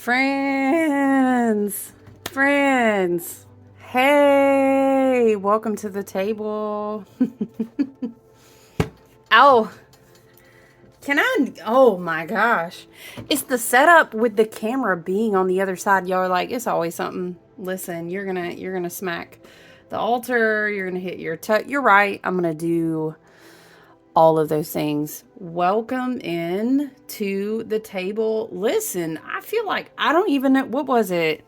Friends, hey, welcome to the table. Oh, oh my gosh. It's the setup with the camera being on the other side. Y'all are like, it's always something. Listen, you're gonna smack the altar, you're gonna hit your you're right, I'm gonna do all of those things. Welcome in to the table. Listen, I feel like I don't even know, what was it?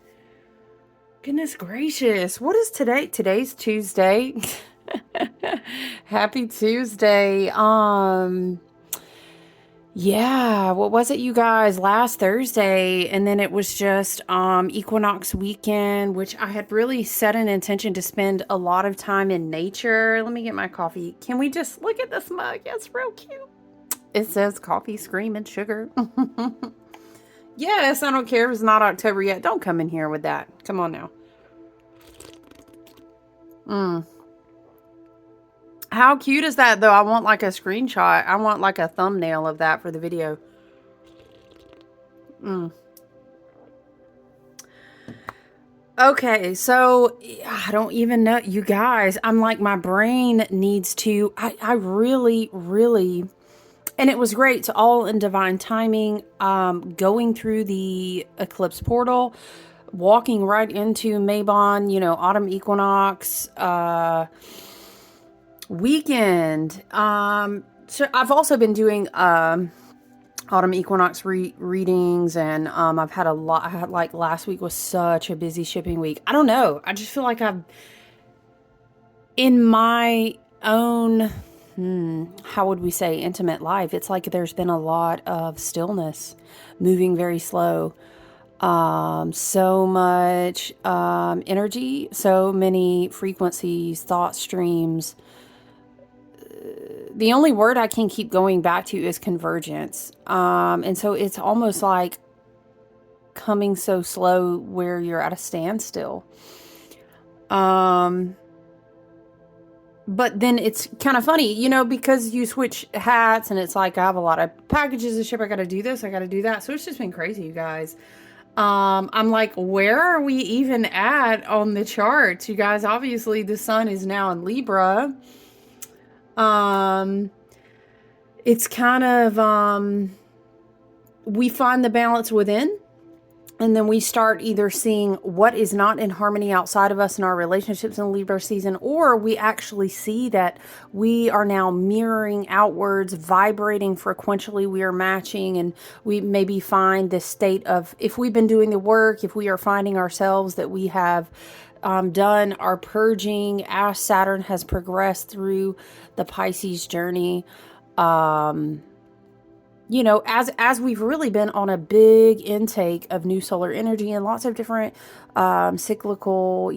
Goodness gracious. What is today? Today's Tuesday. Happy Tuesday. Yeah, what was it, you guys? Last Thursday, and then it was just Equinox weekend, which I had really set an intention to spend a lot of time in nature. Let me get my coffee. Can we just look at this mug? It's real cute. It says coffee, scream, and sugar. Yes, I don't care if it's not October yet. Don't come in here with that. Come on now. How cute is that, though? I want like a screenshot. I want like a thumbnail of that for the video. Okay, so I don't even know. You guys, I'm like, my brain needs to, I really, and it was great. It's all in divine timing. Going through the eclipse portal, walking right into Mabon, autumn equinox, weekend. So I've also been doing autumn equinox readings, and I've had a lot. I had, like, last week was such a busy shipping week. I don't know. I just feel like I've in my own how would we say, intimate life. It's like there's been a lot of stillness, moving very slow. So much energy, so many frequencies, thought streams. The only word I can keep going back to is convergence. And so it's almost like coming so slow where you're at a standstill. But then it's kind of funny, because you switch hats and it's like I have a lot of packages to ship. I got to do this, I got to do that. So it's just been crazy, you guys. I'm like, where are we even at on the charts? You guys, obviously the sun is now in Libra. It's kind of, we find the balance within, and then we start either seeing what is not in harmony outside of us in our relationships in Libra season, or we actually see that we are now mirroring outwards, vibrating frequentially, we are matching, and we maybe find this state of, if we've been doing the work, if we are finding ourselves that we have done our purging as Saturn has progressed through the Pisces journey, as we've really been on a big intake of new solar energy and lots of different cyclical,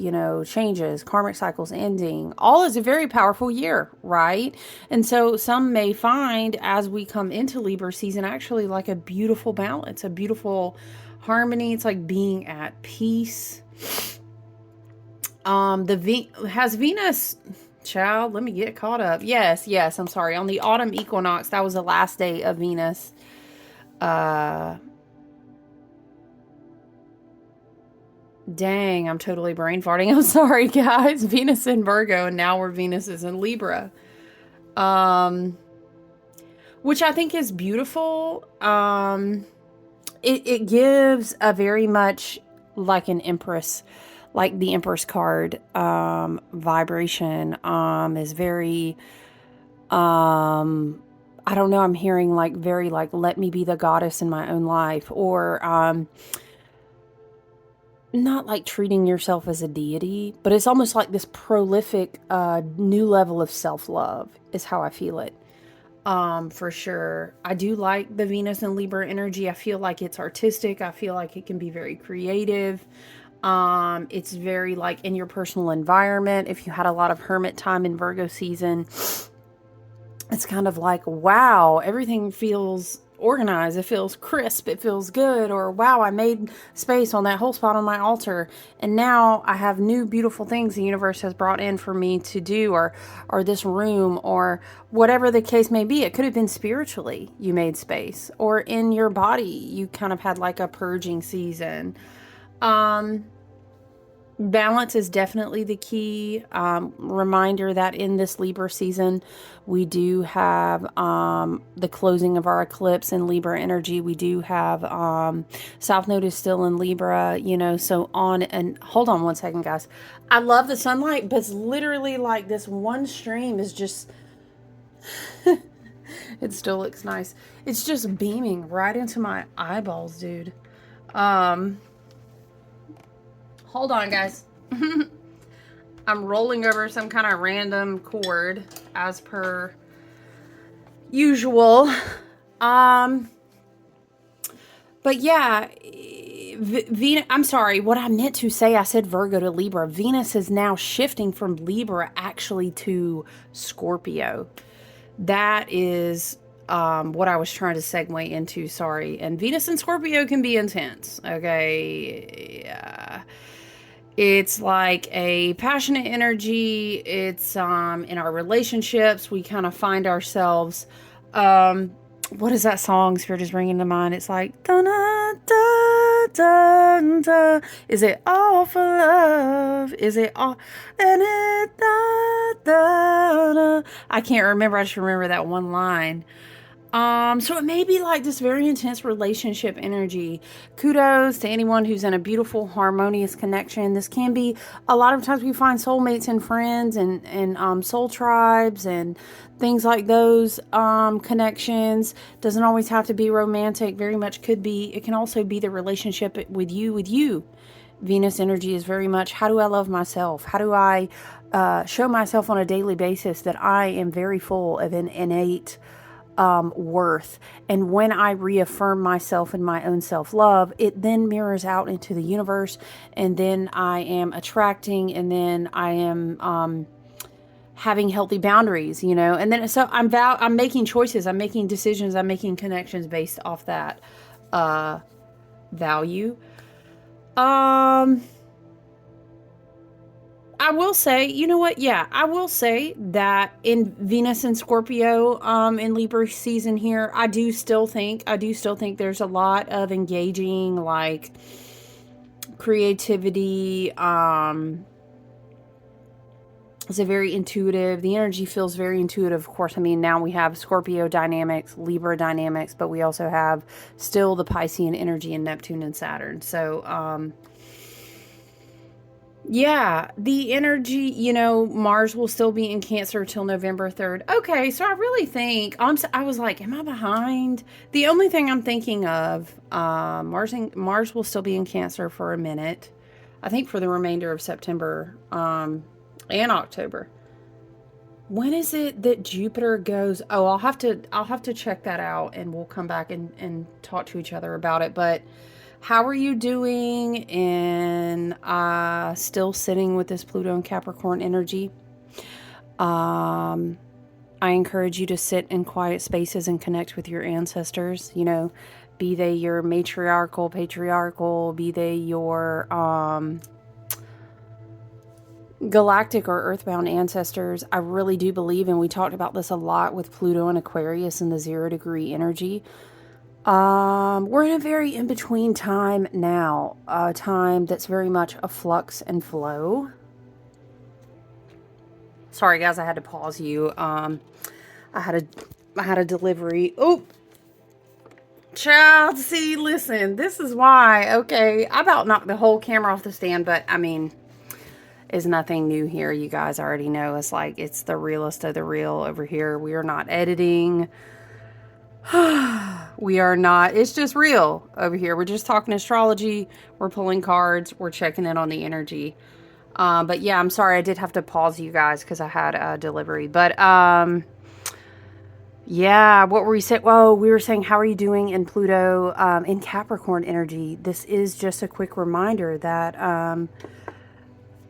changes, karmic cycles ending, all is a very powerful year, right? And so some may find as we come into Libra season, actually like a beautiful balance, a beautiful harmony. It's like being at peace. Has Venus, child, let me get caught up. Yes, I'm sorry. On the autumn equinox, that was the last day of Venus. Dang, I'm totally brain farting. I'm sorry, guys. Venus in Virgo, and now Venus is in Libra. Which I think is beautiful. It gives a very much like an Empress, like the Empress card, vibration, is very, I don't know, I'm hearing like very like, let me be the goddess in my own life, or, not like treating yourself as a deity, but it's almost like this prolific, new level of self-love is how I feel it. For sure. I do like the Venus and Libra energy. I feel like it's artistic. I feel like it can be very creative. It's very like in your personal environment. If you had a lot of hermit time in Virgo season, it's kind of like, wow, everything feels organized, it feels crisp, it feels good, or wow, I made space on that whole spot on my altar, and now I have new beautiful things the universe has brought in for me to do, or this room, or whatever the case may be. It could have been spiritually you made space, or in your body you kind of had like a purging season. Balance is definitely the key. Reminder that in this Libra season, we do have the closing of our eclipse in Libra energy. We do have South Node is still in Libra, you know, so on. And hold on one second, guys. I love the sunlight, but it's literally like this one stream is just, it still looks nice. It's just beaming right into my eyeballs, dude. Hold on, guys. I'm rolling over some kind of random cord as per usual. But yeah, Venus, I'm sorry, what I meant to say, I said Virgo to Libra. Venus is now shifting from Libra actually to Scorpio. That is what I was trying to segue into, sorry. And Venus and Scorpio can be intense, okay? It's like a passionate energy. It's in our relationships, we kind of find ourselves, what is that song Spirit is bringing to mind? It's like, da, da, da, da, da. Is it all for love? Is it all, and it, da, da, da. I can't remember. I just remember that one line. So it may be like this very intense relationship energy. Kudos to anyone who's in a beautiful, harmonious connection. This can be, a lot of times we find soulmates and friends and soul tribes and things like those, connections. Doesn't always have to be romantic. Very much could be. It can also be the relationship with you. Venus energy is very much, how do I love myself? How do I show myself on a daily basis that I am very full of an innate worth. And when I reaffirm myself and my own self-love, it then mirrors out into the universe, and then I am attracting, and then I am having healthy boundaries, you know. And then so I'm making choices, I'm making decisions, I'm making connections based off that value. I will say, you know what? Yeah, I will say that in Venus and Scorpio, in Libra season here, I do still think there's a lot of engaging, like, creativity. It's a very intuitive, the energy feels very intuitive. Of course, I mean, now we have Scorpio dynamics, Libra dynamics, but we also have still the Piscean energy in Neptune and Saturn. So, yeah, the energy, you know, Mars will still be in Cancer till November 3rd. Okay, so I really think, I was like, am I behind? The only thing I'm thinking of, Mars will still be in Cancer for a minute. I think for the remainder of September and October. When is it that Jupiter goes? Oh, I'll have to check that out, and we'll come back and talk to each other about it. But how are you doing in still sitting with this Pluto and Capricorn energy? I encourage you to sit in quiet spaces and connect with your ancestors, you know, be they your matriarchal, patriarchal, be they your galactic or earthbound ancestors. I really do believe, and we talked about this a lot with Pluto and Aquarius and the 0 degree energy. We're in a very in-between time now, a time that's very much a flux and flow. Sorry guys, I had to pause you. I had a delivery. Oh, child, see, listen, this is why, okay, I about knocked the whole camera off the stand, but I mean, is nothing new here. You guys already know, it's like, it's the realest of the real over here. We are not editing. We are not, it's just real over here. We're just talking astrology, we're pulling cards, we're checking in on the energy. But yeah, I'm sorry, I did have to pause you guys because I had a delivery. But yeah, what were we saying? Well, we were saying, how are you doing in Pluto in Capricorn energy? This is just a quick reminder that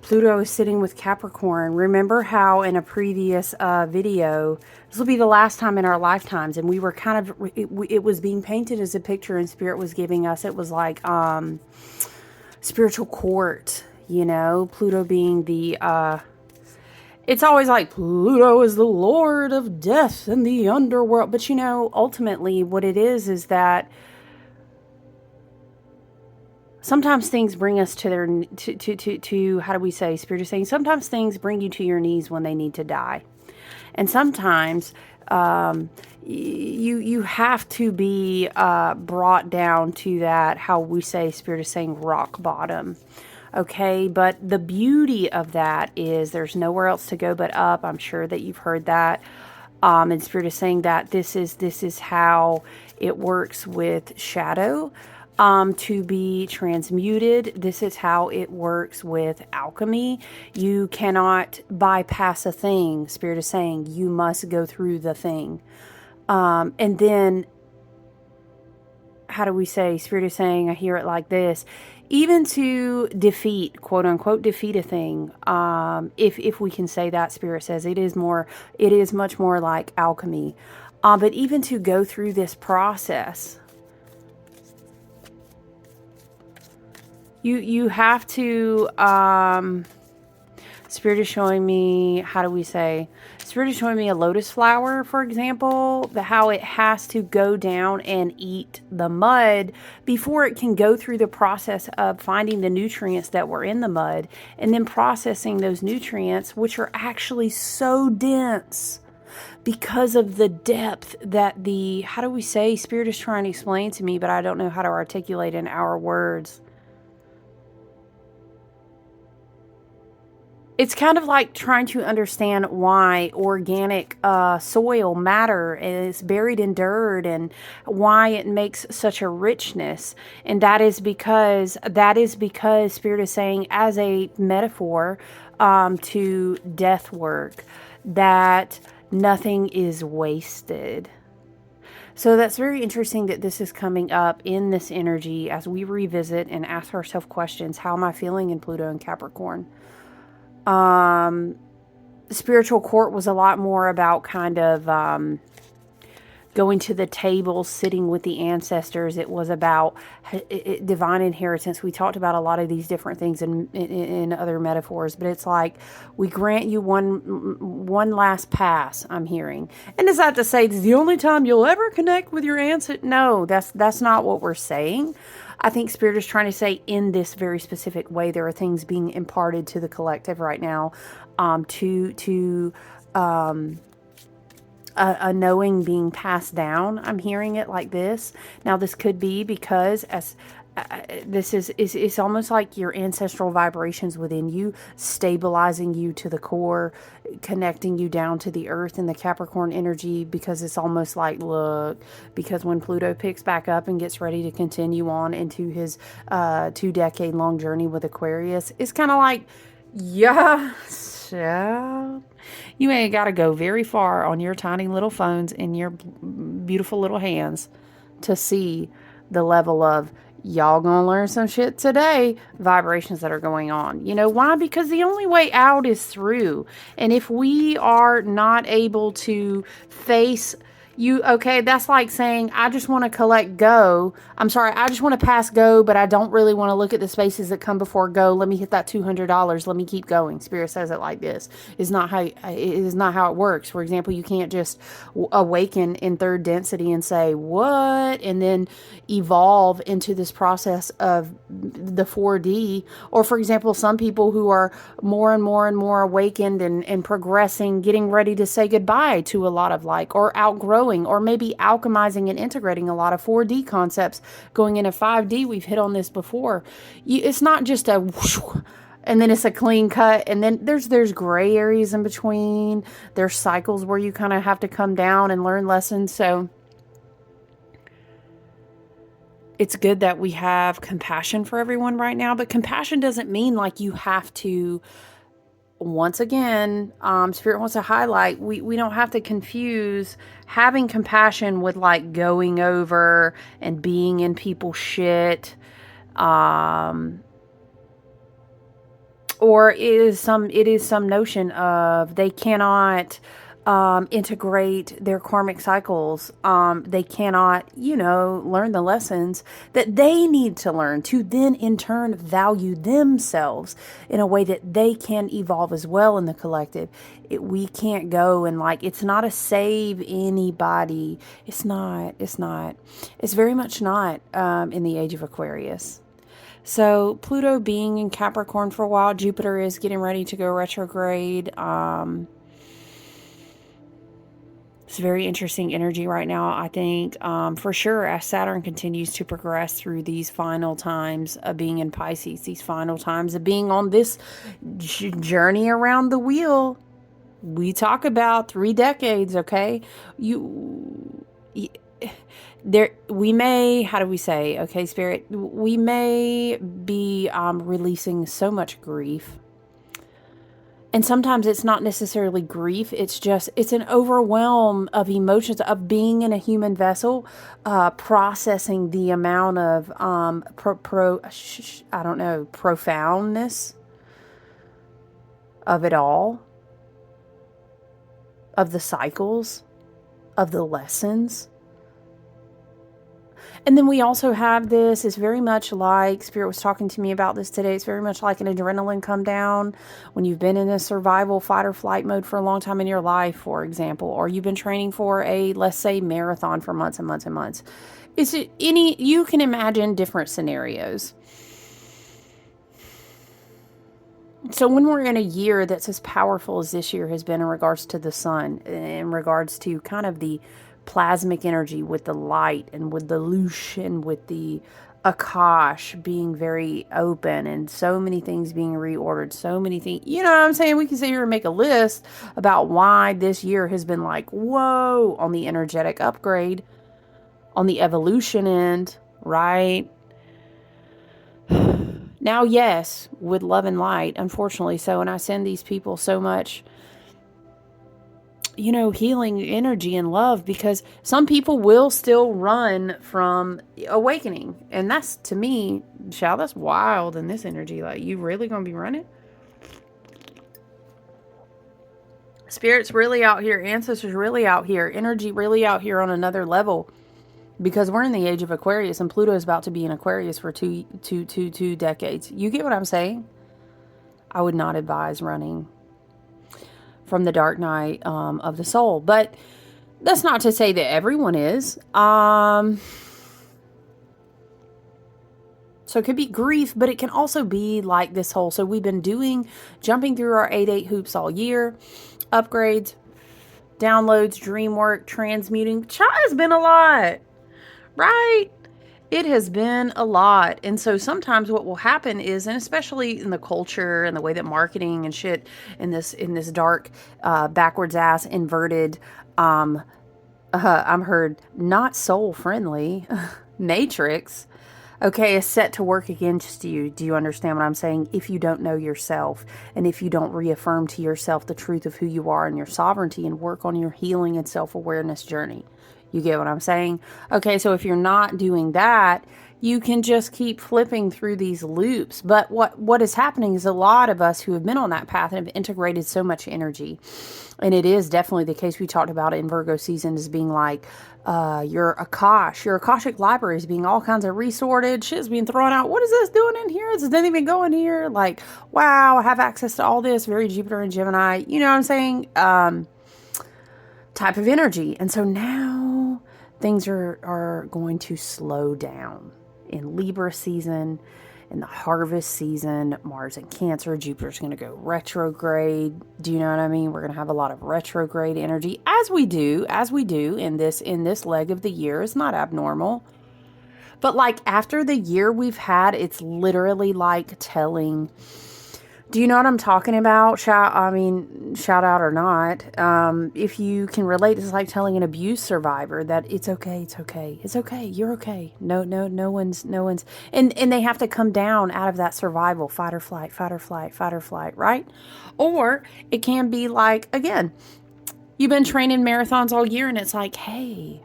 Pluto is sitting with Capricorn. Remember how in a previous video, this will be the last time in our lifetimes, and we were kind of, it was being painted as a picture, and Spirit was giving us, it was like spiritual court, you know, Pluto being the, it's always like Pluto is the lord of death and the underworld. But, you know, ultimately what it is that sometimes things bring us to their, to how do we say, Spirit is saying, sometimes things bring you to your knees when they need to die. And sometimes you have to be brought down to that, how we say, Spirit is saying, rock bottom. Okay, but the beauty of that is there's nowhere else to go but up. I'm sure that you've heard that. And Spirit is saying that this is how it works with shadow. To be transmuted. This is how it works with alchemy. You cannot bypass a thing. Spirit is saying you must go through the thing. And then, how do we say? Spirit is saying, I hear it like this. Even to defeat, quote unquote, defeat a thing. If we can say that, Spirit says it is much more like alchemy. But even to go through this process, You have to, Spirit is showing me, how do we say, Spirit is showing me a lotus flower, for example, how it has to go down and eat the mud before it can go through the process of finding the nutrients that were in the mud and then processing those nutrients, which are actually so dense because of the depth that the, how do we say, Spirit is trying to explain to me, but I don't know how to articulate in our words. It's kind of like trying to understand why organic soil, matter, is buried in dirt and why it makes such a richness. And that is because Spirit is saying, as a metaphor to death work, that nothing is wasted. So that's very interesting that this is coming up in this energy as we revisit and ask ourselves questions. How am I feeling in Pluto and Capricorn? Spiritual court was a lot more about kind of going to the table, sitting with the ancestors. It was about divine inheritance. We talked about a lot of these different things in other metaphors, but it's like we grant you one last pass, I'm hearing. And is that to say this is the only time you'll ever connect with your ancestors? No, that's not what we're saying. I think Spirit is trying to say in this very specific way, there are things being imparted to the collective right now, a knowing being passed down. I'm hearing it like this. Now, this could be because this is almost like your ancestral vibrations within you, stabilizing you to the core, connecting you down to the earth in the Capricorn energy, because it's almost like, look, because when Pluto picks back up and gets ready to continue on into his 2-decade-long journey with Aquarius, it's kind of like, yeah, you ain't got to go very far on your tiny little phones and your beautiful little hands to see the level of y'all gonna learn some shit today vibrations that are going on. You know why? Because the only way out is through. And if we are not able to face you, okay, that's like saying, I just want to collect go. I'm sorry, I just want to pass go, but I don't really want to look at the spaces that come before go. Let me hit that $200. Let me keep going. Spirit says it like this. It is not how it works. For example, you can't just awaken in third density and say, what? And then evolve into this process of the 4D. Or for example, some people who are more and more and more awakened and progressing, getting ready to say goodbye to a lot of or outgrowing, or maybe alchemizing and integrating a lot of 4D concepts going into 5D. We've hit on this before. It's not just a whoosh, and then it's a clean cut, and then there's gray areas in between. There's cycles where you kind of have to come down and learn lessons. So it's good that we have compassion for everyone right now, but compassion doesn't mean like you have to, once again, Spirit wants to highlight, we don't have to confuse having compassion with like going over and being in people's shit. or it is some notion of they cannot integrate their karmic cycles. They cannot, learn the lessons that they need to learn to then in turn value themselves in a way that they can evolve as well in the collective. We can't go and it's not a save anybody. It's not. It's very much not in the age of Aquarius. So Pluto being in Capricorn for a while, Jupiter is getting ready to go retrograde. It's very interesting energy right now, I think, for sure, as Saturn continues to progress through these final times of being in Pisces, these final times of being on this journey around the wheel. We talk about 3 decades, okay? We may, how do we say, okay, Spirit, we may be releasing so much grief. And sometimes it's not necessarily grief. It's an overwhelm of emotions of being in a human vessel, processing the amount of, profoundness of it all, of the cycles, of the lessons. And then we also have this, it's very much like, Spirit was talking to me about this today, it's very much like an adrenaline come down when you've been in a survival fight or flight mode for a long time in your life, for example, or you've been training for a, let's say, marathon for months and months and months. You can imagine different scenarios. So when we're in a year that's as powerful as this year has been in regards to the sun, in regards to kind of the plasmic energy with the light and with the Lush and with the Akash being very open and so many things being reordered, so many things, you know what I'm saying? We can sit here and make a list about why this year has been like, whoa, on the energetic upgrade, on the evolution end, right? Now, yes, with love and light, unfortunately so, and I send these people so much healing energy and love, because some people will still run from awakening. And that's, to me, that's wild in this energy. Like, you really gonna be running? Spirit's really out here. Ancestors really out here. Energy really out here on another level. Because we're in the age of Aquarius, and Pluto is about to be in Aquarius for two decades. You get what I'm saying? I would not advise running from the dark night of the soul. But that's not to say that everyone is. So it could be grief, but it can also be like this whole, so we've been jumping through our 8-8 hoops all year. Upgrades, downloads, dream work, transmuting. Has been a lot, right? It has been a lot. And so sometimes what will happen is, and especially in the culture and the way that marketing and shit in this dark, backwards ass, inverted, I'm heard not soul friendly matrix, okay, is set to work against you. Do you understand what I'm saying? If you don't know yourself, and if you don't reaffirm to yourself the truth of who you are and your sovereignty and work on your healing and self-awareness journey. You get what I'm saying? Okay, so if you're not doing that, you can just keep flipping through these loops. But what is happening is a lot of us who have been on that path and have integrated so much energy, and it is definitely the case. We talked about it in Virgo season as being like your Akashic library is being all kinds of resorted. Shit's being thrown out. What is this doing in here? This doesn't even go in here. Like, wow, I have access to all this. Very Jupiter and Gemini. You know what I'm saying? Type of energy. And so now things are going to slow down in Libra season, in the harvest season. Mars in Cancer, Jupiter's going to go retrograde. Do you know what I mean? We're going to have a lot of retrograde energy, as we do in this leg of the year. It's not abnormal. But like after the year we've had, it's literally like telling, do you know what I'm talking about? Shout out or not. If you can relate, it's like telling an abuse survivor that it's okay. You're okay. No one's, and they have to come down out of that survival, fight or flight, right? Or it can be like, again, you've been training marathons all year and it's like, hey,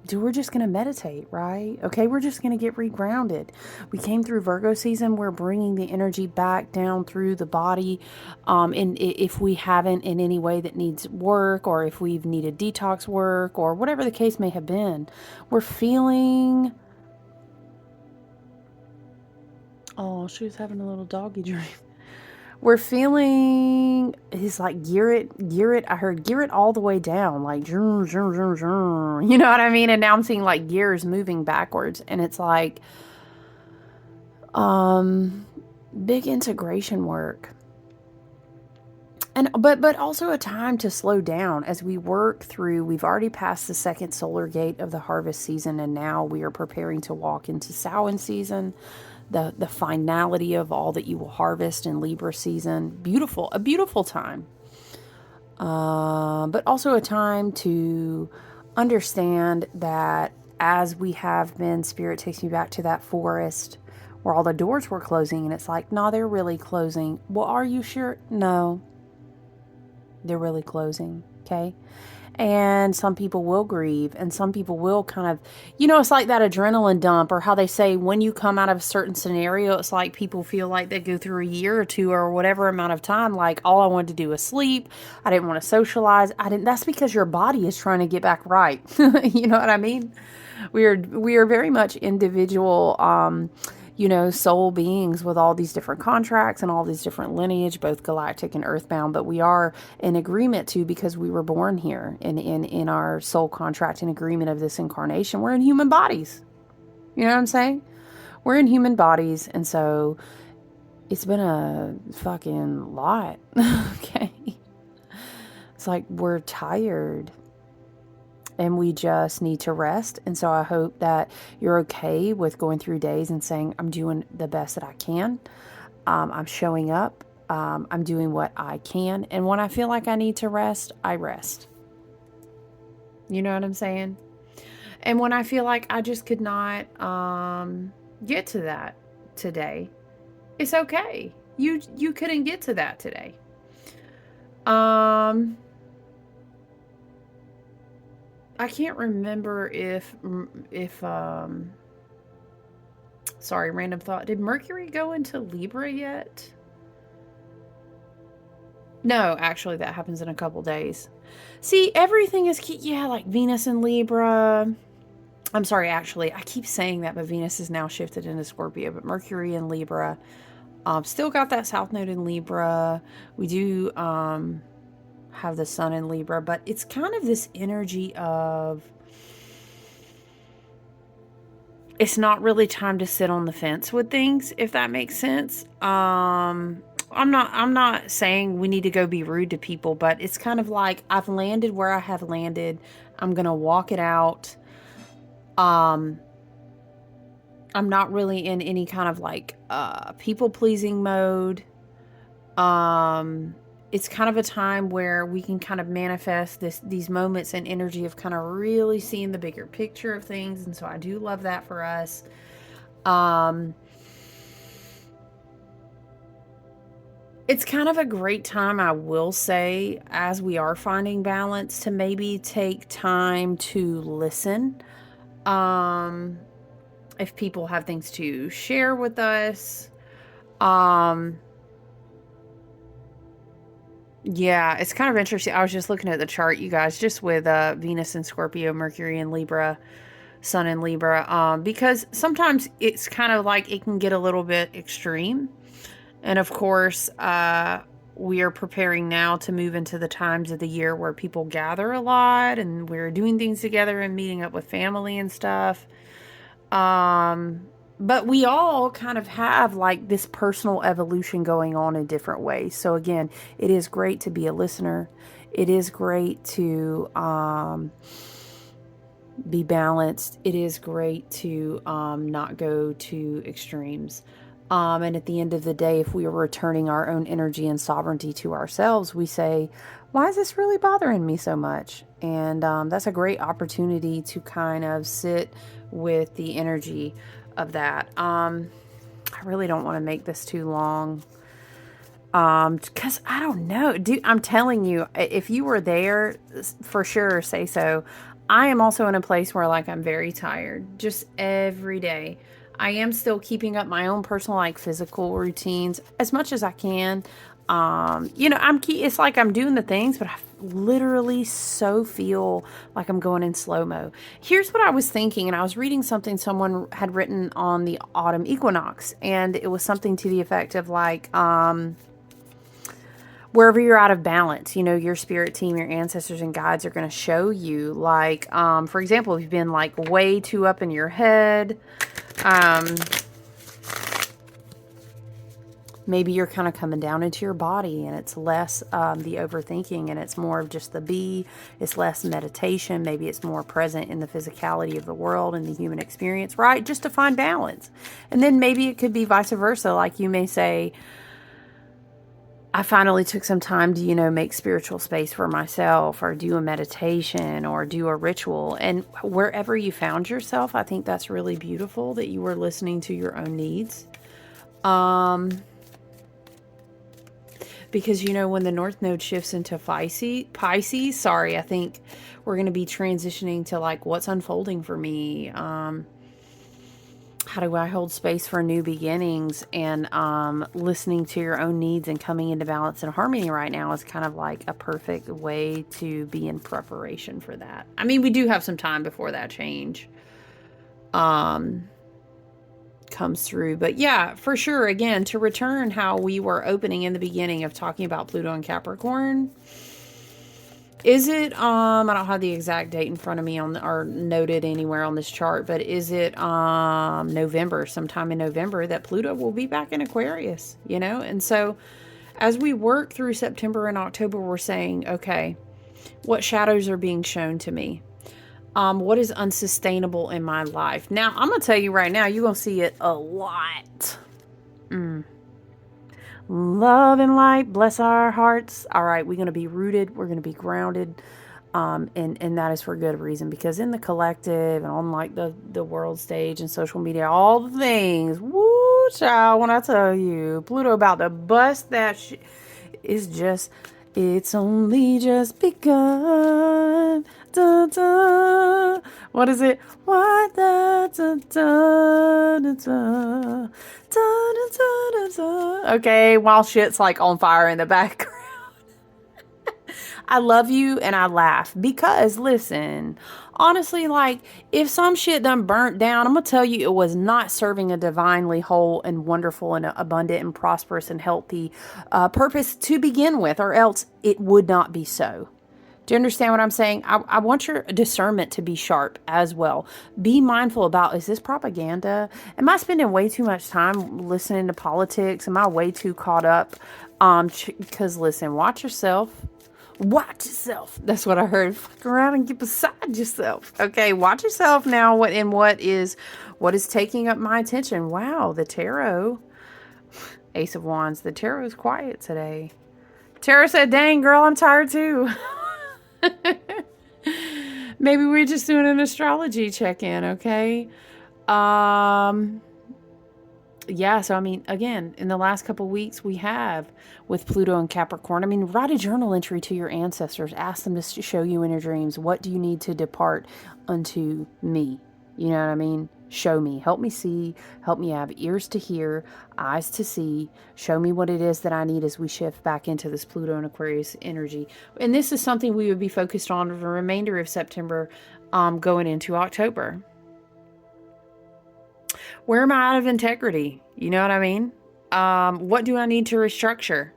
So we're just going to meditate, right? Okay, we're just going to get regrounded. We came through Virgo season. We're bringing the energy back down through the body. And if we haven't in any way that needs work, or if we've needed detox work, or whatever the case may have been, we're feeling... Oh, she was having a little doggy dream. We're feeling, he's like, gear it. I heard gear it all the way down, like, you know what I mean? And now I'm seeing like gears moving backwards, and it's like, big integration work. And, but also a time to slow down as we work through. We've already passed the second solar gate of the harvest season, and now we are preparing to walk into Samhain season, the finality of all that you will harvest in Libra season. Beautiful, a beautiful time. But also a time to understand that as we have been, Spirit takes me back to that forest where all the doors were closing, and it's like, no, they're really closing. Well, are you sure? No, they're really closing. Okay. And some people will grieve, and some people will kind of, it's like that adrenaline dump, or how they say when you come out of a certain scenario, it's like people feel like they go through a year or two or whatever amount of time. Like, all I wanted to do was sleep. I didn't want to socialize. That's because your body is trying to get back right. You know what I mean? We are very much individual, soul beings with all these different contracts and all these different lineage, both galactic and earthbound. But we are in agreement too, because we were born here in our soul contract, in agreement of this incarnation. We're in human bodies. You know what I'm saying? We're in human bodies. And so it's been a fucking lot. Okay. It's like we're tired. And we just need to rest. And so I hope that you're okay with going through days and saying, I'm doing the best that I can. I'm showing up. I'm doing what I can. And when I feel like I need to rest, I rest. You know what I'm saying? And when I feel like I just could not get to that today, it's okay. You couldn't get to that today. I can't remember if sorry, random thought. Did Mercury go into Libra yet? No, actually that happens in a couple days. See, everything is, like Venus in Libra. I'm sorry, actually, I keep saying that, but Venus is now shifted into Scorpio, but Mercury in Libra. Still got that South Node in Libra. We do, have the sun in Libra, but it's kind of this energy of, it's not really time to sit on the fence with things, if that makes sense. I'm not saying we need to go be rude to people, but it's kind of like, I've landed where I have landed. I'm going to walk it out. I'm not really in any kind of like, people pleasing mode. It's kind of a time where we can kind of manifest these moments and energy of kind of really seeing the bigger picture of things. And so I do love that for us. It's kind of a great time, I will say, as we are finding balance, to maybe take time to listen. If people have things to share with us, yeah, it's kind of interesting. I was just looking at the chart, you guys, just with Venus and Scorpio, Mercury and Libra, Sun in Libra, because sometimes it's kind of like it can get a little bit extreme. And of course, we are preparing now to move into the times of the year where people gather a lot and we're doing things together and meeting up with family and stuff. But we all kind of have like this personal evolution going on in different ways. So again, it is great to be a listener. It is great to be balanced. It is great to not go to extremes. And at the end of the day, if we are returning our own energy and sovereignty to ourselves, we say, why is this really bothering me so much? And that's a great opportunity to kind of sit with the energy of that. I really don't want to make this too long. Because I don't know, dude, I'm telling you, if you were there, for sure, say so. I am also in a place where like I'm very tired just every day. I am still keeping up my own personal like physical routines as much as I can. It's like I'm doing the things, but I literally so feel like I'm going in slow-mo. Here's what I was thinking, and I was reading something someone had written on the autumn equinox, and it was something to the effect of like wherever you're out of balance, your spirit team, your ancestors and guides are going to show you, like, for example, if you've been like way too up in your head, maybe you're kind of coming down into your body and it's less the overthinking and it's more of just the be. It's less meditation. Maybe it's more present in the physicality of the world and the human experience, right? Just to find balance. And then maybe it could be vice versa. Like you may say, I finally took some time to, make spiritual space for myself or do a meditation or do a ritual. And wherever you found yourself, I think that's really beautiful that you were listening to your own needs. Because, when the North Node shifts into Pisces, I think we're going to be transitioning to like what's unfolding for me. How do I hold space for new beginnings? And listening to your own needs and coming into balance and harmony right now is kind of like a perfect way to be in preparation for that. I mean, we do have some time before that change comes through. But yeah, for sure, again, to return how we were opening in the beginning of talking about Pluto and Capricorn. Is it, I don't have the exact date in front of me or noted anywhere on this chart, but is it November, sometime in November, that Pluto will be back in Aquarius, And so as we work through September and October, we're saying, okay, what shadows are being shown to me? What is unsustainable in my life? Now, I'm going to tell you right now, you're going to see it a lot. Love and light, bless our hearts. All right, we're going to be rooted. We're going to be grounded. And that is for good reason, because in the collective and on like the world stage and social media, all the things, woo, child, when I tell you, Pluto about to bust that shit, it's only just begun. Da, da. What is it? What da, da, da, da, da, da, da, da, da. Okay, while shit's like on fire in the background. I love you and I laugh because, listen, honestly, like, if some shit done burnt down, I'm going to tell you it was not serving a divinely whole and wonderful and abundant and prosperous and healthy purpose to begin with, or else it would not be so. Do you understand what I'm saying? I want your discernment to be sharp as well. Be mindful about, is this propaganda? Am I spending way too much time listening to politics? Am I way too caught up? Because, listen, watch yourself. Watch yourself. That's what I heard. Fuck around and get beside yourself. Okay, watch yourself now. What is taking up my attention? Wow, the tarot. Ace of Wands. The tarot is quiet today. Tarot said, dang, girl, I'm tired too. Maybe we're just doing an astrology check-in, okay? Yeah, so I mean, again, in the last couple of weeks, we have with Pluto and Capricorn. I mean, write a journal entry to your ancestors. Ask them to show you in your dreams. What do you need to depart unto me? You know what I mean? Show me. Help me see. Help me have ears to hear, eyes to see. Show me what it is that I need as we shift back into this Pluto and Aquarius energy. And this is something we would be focused on for the remainder of September, going into October. Where am I out of integrity? You know what I mean? What do I need to restructure?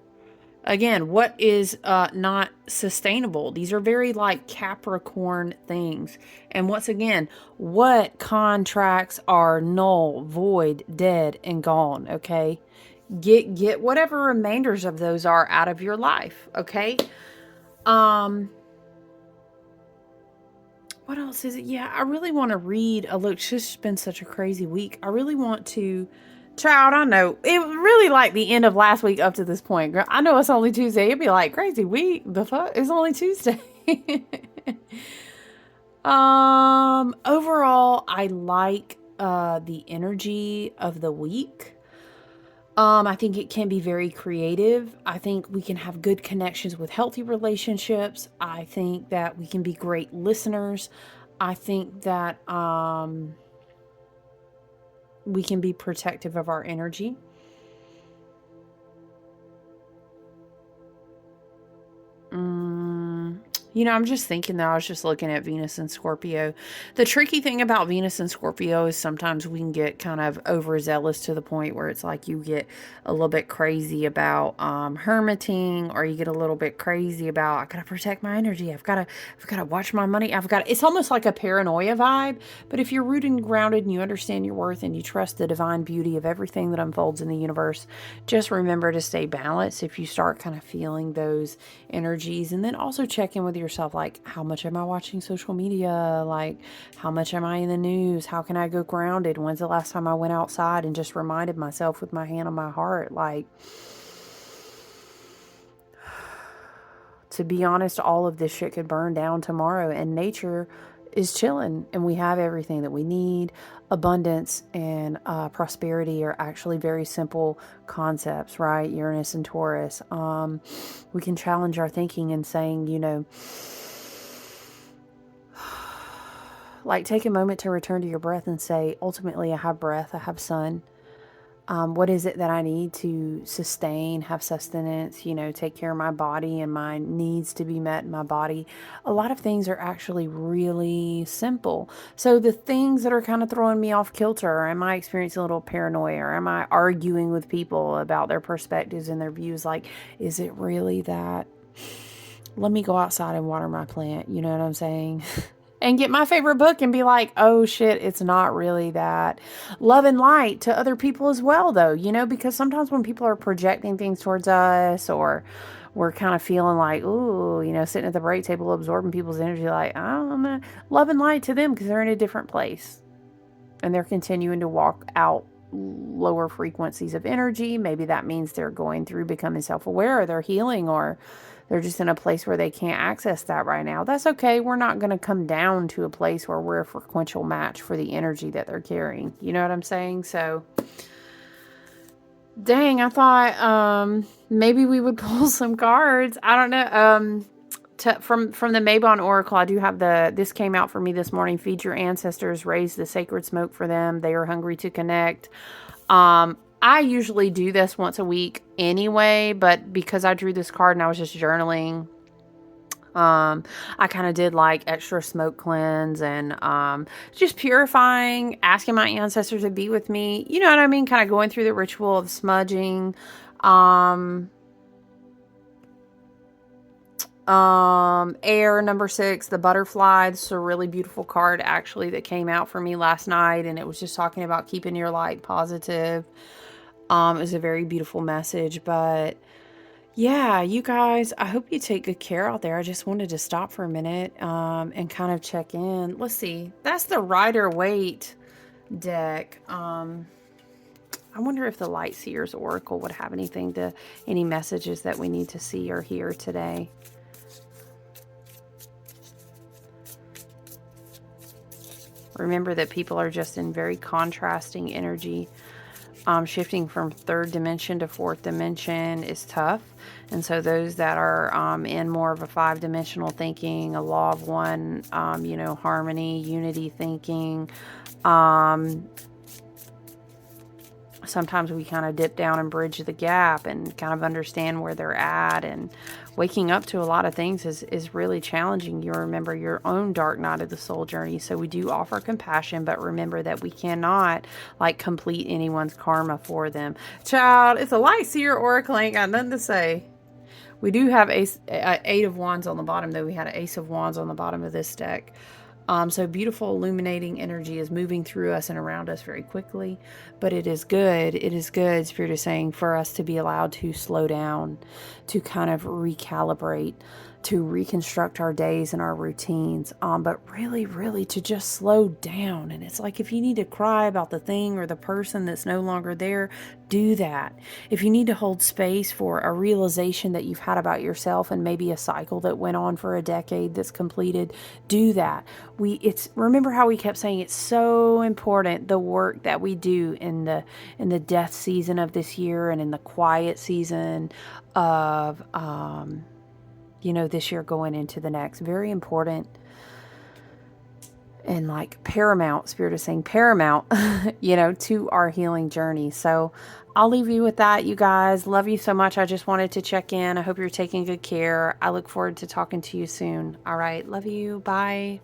Again, what is not sustainable? These are very like Capricorn things. And once again, what contracts are null, void, dead, and gone, okay? Get whatever remainders of those are out of your life, okay? What else is it? Yeah, I really want to read. Look, it's just been such a crazy week. I really want to... Child, I know. It was really like the end of last week up to this point. Girl, I know it's only Tuesday. It'd be like, crazy week. The fuck? It's only Tuesday. Overall, I like the energy of the week. I think it can be very creative. I think we can have good connections with healthy relationships. I think that we can be great listeners. I think that we can be protective of our energy. I'm just thinking that I was just looking at Venus and Scorpio. The tricky thing about Venus and Scorpio is sometimes we can get kind of overzealous to the point where it's like you get a little bit crazy about hermiting, or you get a little bit crazy about, I gotta protect my energy. I've gotta watch my money. It's almost like a paranoia vibe. But if you're rooted and grounded and you understand your worth and you trust the divine beauty of everything that unfolds in the universe, just remember to stay balanced if you start kind of feeling those energies. And then also check in with yourself, like, how much am I watching social media? Like, how much am I in the news? How can I go grounded? When's the last time I went outside and just reminded myself with my hand on my heart, like, to be honest, all of this shit could burn down tomorrow, and nature is chilling, and we have everything that we need. Abundance and prosperity are actually very simple concepts, right? Uranus and Taurus. We can challenge our thinking and saying, like, take a moment to return to your breath and say, ultimately, I have breath, I have sun. What is it that I need to sustain, have sustenance, take care of my body and my needs to be met in my body? A lot of things are actually really simple. So the things that are kind of throwing me off kilter, or am I experiencing a little paranoia, or am I arguing with people about their perspectives and their views? Like, is it really that? Let me go outside and water my plant. You know what I'm saying? And get my favorite book and be like, oh shit, it's not really that. Love and light to other people as well, though, because sometimes when people are projecting things towards us, or we're kind of feeling like, ooh, sitting at the break table absorbing people's energy, like, I don't know, love and light to them because they're in a different place and they're continuing to walk out lower frequencies of energy. Maybe that means they're going through becoming self-aware, or they're healing, or they're just in a place where they can't access that right now. That's okay. We're not going to come down to a place where we're a frequential match for the energy that they're carrying. You know what I'm saying? So, dang, I thought maybe we would pull some cards. I don't know. From the Mabon Oracle, I do have this came out for me this morning. Feed your ancestors, raise the sacred smoke for them. They are hungry to connect. I usually do this once a week anyway, but because I drew this card and I was just journaling, I kind of did like extra smoke cleanse and just purifying, asking my ancestors to be with me. You know what I mean? Kind of going through the ritual of smudging. Air, number 6, the butterfly. This is a really beautiful card actually that came out for me last night, and it was just talking about keeping your light positive. It was a very beautiful message. But yeah, you guys, I hope you take good care out there. I just wanted to stop for a minute and kind of check in. Let's see. That's the Rider-Waite deck. I wonder if the Light Seers Oracle would have any messages that we need to see or hear today. Remember that people are just in very contrasting energy. Shifting from 3rd dimension to 4th dimension is tough. And so those that are in more of a 5-dimensional thinking, a law of one, harmony, unity thinking, sometimes we kind of dip down and bridge the gap and kind of understand where they're at. And waking up to a lot of things is really challenging. You remember your own dark night of the soul journey. So we do offer compassion, but remember that we cannot complete anyone's karma for them. Child, it's a Light Seer Oracle. Ain't got nothing to say. We do have 8 of Wands on the bottom, though. We had an Ace of Wands on the bottom of this deck. So beautiful illuminating energy is moving through us and around us very quickly. But it is good. It is good, Spirit is saying, for us to be allowed to slow down, to kind of recalibrate, to reconstruct our days and our routines. But really, really to just slow down. And it's like, if you need to cry about the thing or the person that's no longer there, do that. If you need to hold space for a realization that you've had about yourself and maybe a cycle that went on for a decade that's completed, do that. Remember how we kept saying it's so important, the work that we do in the death season of this year and in the quiet season of this year going into the next. Very important and like paramount, Spirit is saying paramount, you know, to our healing journey. So I'll leave you with that, you guys. Love you so much. I just wanted to check in. I hope you're taking good care. I look forward to talking to you soon. All right. Love you. Bye.